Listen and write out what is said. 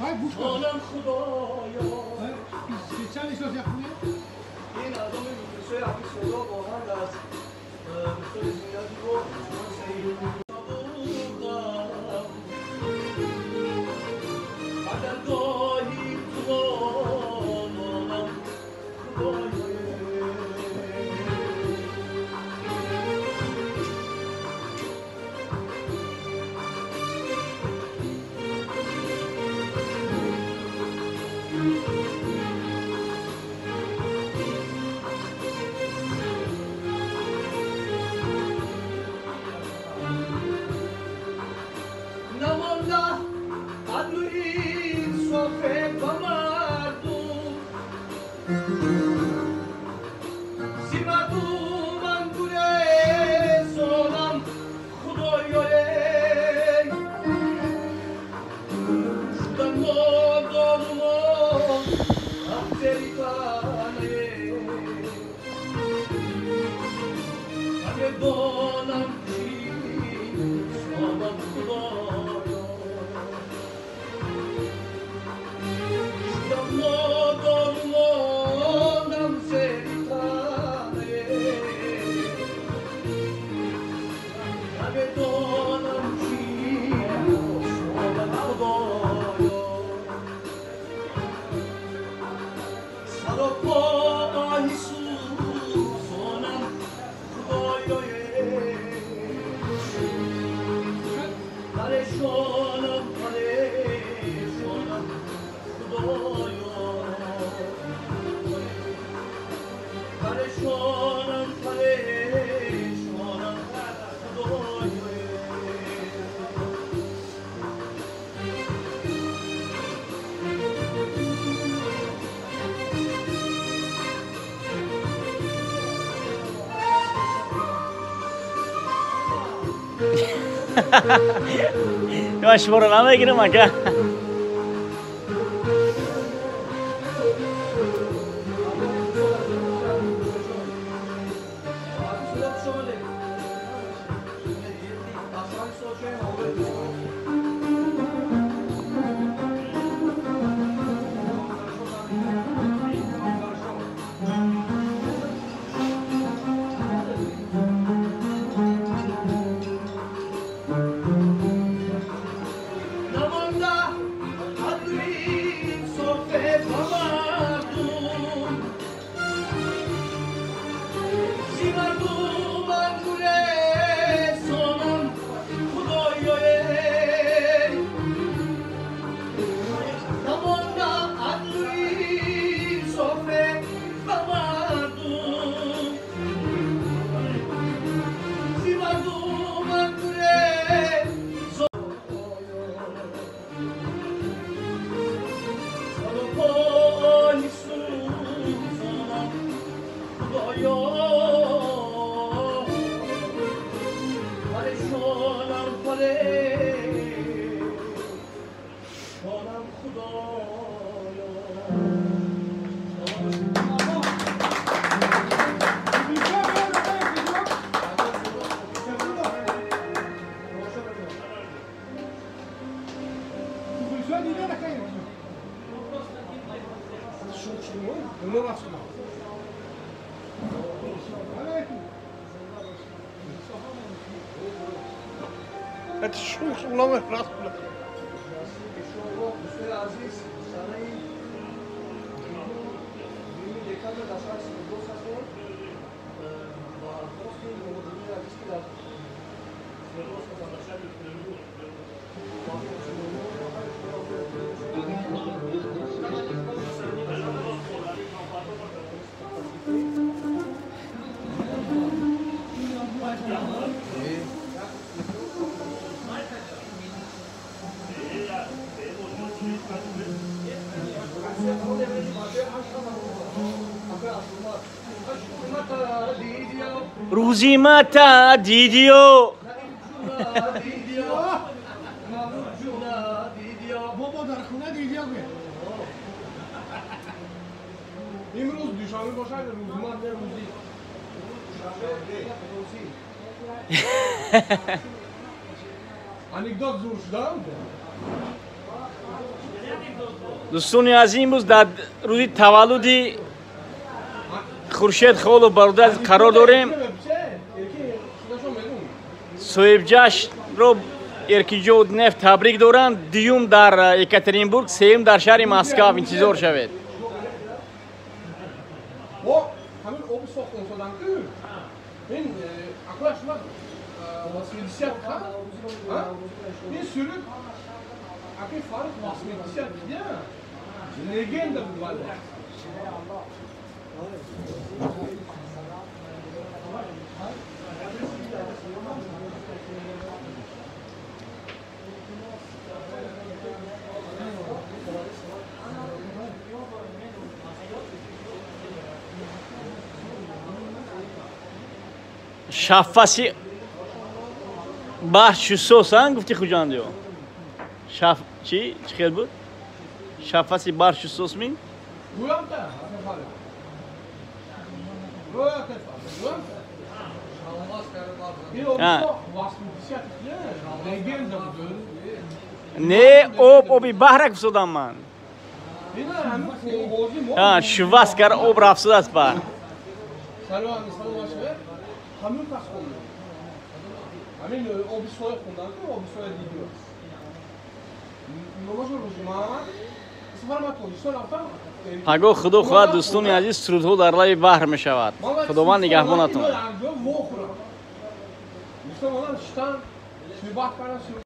های گوش کن چند ایشاز یخونه؟ این اعضام میترسه همین صدا با هم از مثل زیادی رو قدرگاهی توانم Yavaş buralara girin aga. روزی متا دیدیو بابا در خونه دیدیا بیه امروز دوشنبه باشه روزی анекдот зур шудаам. дӯстони азиз, имрӯз дар рӯзи таваллуди хуршед холу бародар қарор дорем. соҳибҷашнро эркиҷод нефт табрик доранд. дуюм дар екатеринбург, сеюм дар шаҳри Москав. интизор шавед. Бо ҳамин оби сохтон содам ку. Мен ақлаш ма 80 ха? Ин сүрүк аки фарқ 80 я. Легенда буд. шаффаси баҳр шусосан гуфти хуҷандиё. Шаф чи хел буд? Шаффаси баҳр шусос мин? Гӯямта. Гӯямта. Гӯямта. Ин оби 80 я. Легенда буд. Не, оби баҳрак фусодам ман. Ина ҳамин хозӣ мо. Шуваскар об рафсудааст баҳр. Салом ашва. Ҳамин пас хонда. Ҳамин оби соя хондан ку оби соя дидиё. Номашо рӯзма. Сафарматон ишон рафтам. ҳаго худо хоҳад, дӯстони азиз, сурудҳо дар лаби баҳр мешавад. худованд нигаҳбонатон. Мистон онан штан, шӯбат кардан,